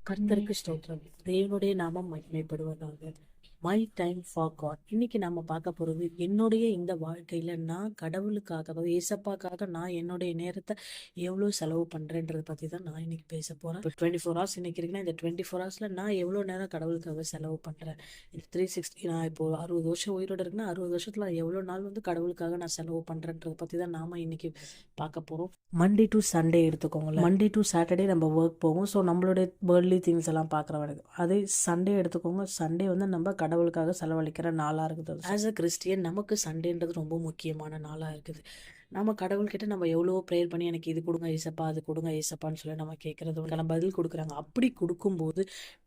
கர்த்தருக்கு ஸ்தோத்திரம். தேவனுடைய நாமம் மகிமைப்படுவதாக. My time for God. இன்னைக்கு நம்ம பார்க்க போறது என்னுடைய இந்த வாழ்க்கையில நான் கடவுளுக்காக, அதாவது ஏசப்பாக்காக நான் என்னுடைய நேரத்தை எவ்வளவு செலவு பண்றேன்றதை பத்தி தான் நான் இன்னைக்கு பேச போறேன். இப்போ 24 ஹவர்ஸ் இன்னைக்கு இருக்குன்னா, இந்த 24 ஹவர்ஸ்ல நான் எவ்வளவு நேரம் கடவுளுக்காக செலவு பண்றேன். இந்த 360, நான் இப்போ 60 வருஷம் உயிரோட இருக்குன்னா 60 வருஷத்துல எவ்வளவு நாள் கடவுளுக்காக நான் செலவு பண்றேன்றதை பத்தி தான் நாம இன்னைக்கு பார்க்க போறோம். மண்டே டு சண்டே எடுத்துக்கோங்களேன். மண்டே டு சாட்டர்டே நம்ம ஒர்க் போவோம். ஸோ நம்மளுடைய வேர்ல்ட்லி திங்ஸ் எல்லாம் பார்க்குற வரைக்கும். அதே சண்டே எடுத்துக்கோங்க. சண்டே நம்ம கடவுளுக்காக செலவழிக்கிற நாளாக இருக்குது. ஆஸ் அ கிறிஸ்டியன் நமக்கு சண்டேன்றது ரொம்ப முக்கியமான நாளாக இருக்குது. நம்ம கடவுள்கிட்ட நம்ம எவ்வளோ ப்ரேயர் பண்ணி எனக்கு இது கொடுங்க ஏசப்பா, அது கொடுங்க ஏசப்பான்னு சொல்லி நம்ம கேட்கறது நம்ம பதில் கொடுக்குறாங்க. அப்படி கொடுக்கும்போது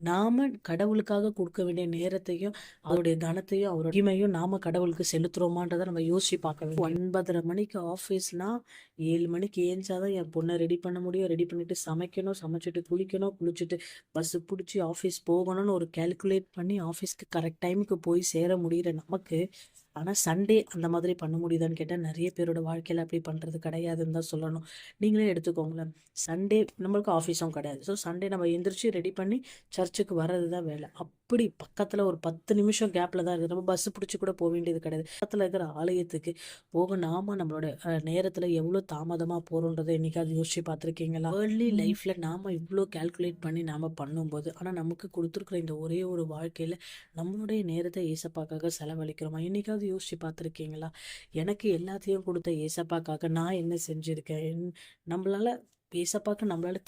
நாம கடவுளுக்காக கொடுக்க வேண்டிய நேரத்தையும் அவருடைய கனத்தையும் அவருடைய மகிமையும் நாம கடவுளுக்கு செலுத்துறோமான்றதை நம்ம யோசிச்சு பார்க்க வேண்டும். 9:30 மணிக்கு ஆஃபீஸ்னா 7 மணிக்கு ஏஞ்சாதான் என் பொண்ணை ரெடி பண்ண முடியும். ரெடி பண்ணிட்டு சமைக்கணும், சமைச்சிட்டு குளிக்கணும், குளிச்சுட்டு பஸ் பிடிச்சி ஆஃபீஸ் போகணும்னு ஒரு கேல்குலேட் பண்ணி ஆஃபீஸ்க்கு கரெக்ட் டைமுக்கு போய் சேர முடிகிற நமக்கு, ஆனால் சண்டே அந்த மாதிரி பண்ண முடியுதான்னு கேட்டால் நிறைய பேரோட வாழ்க்கையில் அப்படி பண்ணுறது கிடையாதுன்னு தான் சொல்லணும். நீங்களே எடுத்துக்கோங்களேன். சண்டே நம்மளுக்கு ஆஃபீஸும் கிடையாது. ஸோ சண்டே நம்ம எந்திரிச்சு ரெடி பண்ணி சர்ச்சுக்கு வர்றது தான் வேலை. அப்படி பக்கத்தில் ஒரு 10 நிமிஷம் கேப்பில் தான் இருக்குது. நம்ம பஸ் பிடிச்சி கூட போக வேண்டியது கிடையாது. பக்கத்தில் இருக்கிற ஆலயத்துக்கு போக நாம நம்மளோட நேரத்தில் எவ்வளோ தாமதமாக போகிறோன்றதை என்னைக்காவது யோசிச்சு பார்த்துருக்கீங்களா? ஏர்லி லைஃப்பில் நாம் இவ்வளோ கேல்குலேட் பண்ணி நாம் பண்ணும்போது, ஆனால் நமக்கு கொடுத்துருக்குற இந்த ஒரே ஒரு வாழ்க்கையில் நம்மளுடைய நேரத்தை ஏசப்பாக்காக செலவழிக்கிறோமா? என்னைக்காவது யோசிச்சு பார்த்துருக்கீங்களா? எனக்கு எல்லாத்தையும் கொடுத்த ஏசப்பாக்காக நான் என்ன செஞ்சுருக்கேன்? நம்மளால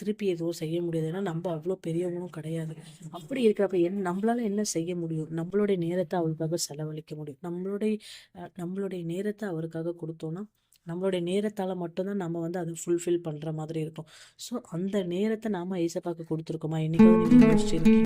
திருப்பி எதுவும் செய்ய முடியாது. ஏன்னா நம்ம அவ்வளோ பெரியவங்களும் கிடையாது. அப்படி இருக்கிறப்ப நம்மளால என்ன செய்ய முடியும்? நம்மளுடைய நேரத்தை அவருக்காக செலவழிக்க முடியும். நம்மளுடைய நேரத்தை அவருக்காக கொடுத்தோம்னா நம்மளுடைய நேரத்தால் மட்டும்தான் நம்ம அதை ஃபுல்ஃபில் பண்ணுற மாதிரி இருக்கும். ஸோ அந்த நேரத்தை நாம் ஏசப்பாக்கு கொடுத்துருக்கோமா? என்னைக்காவது நீங்கள் யோசிச்சிருக்கீங்க?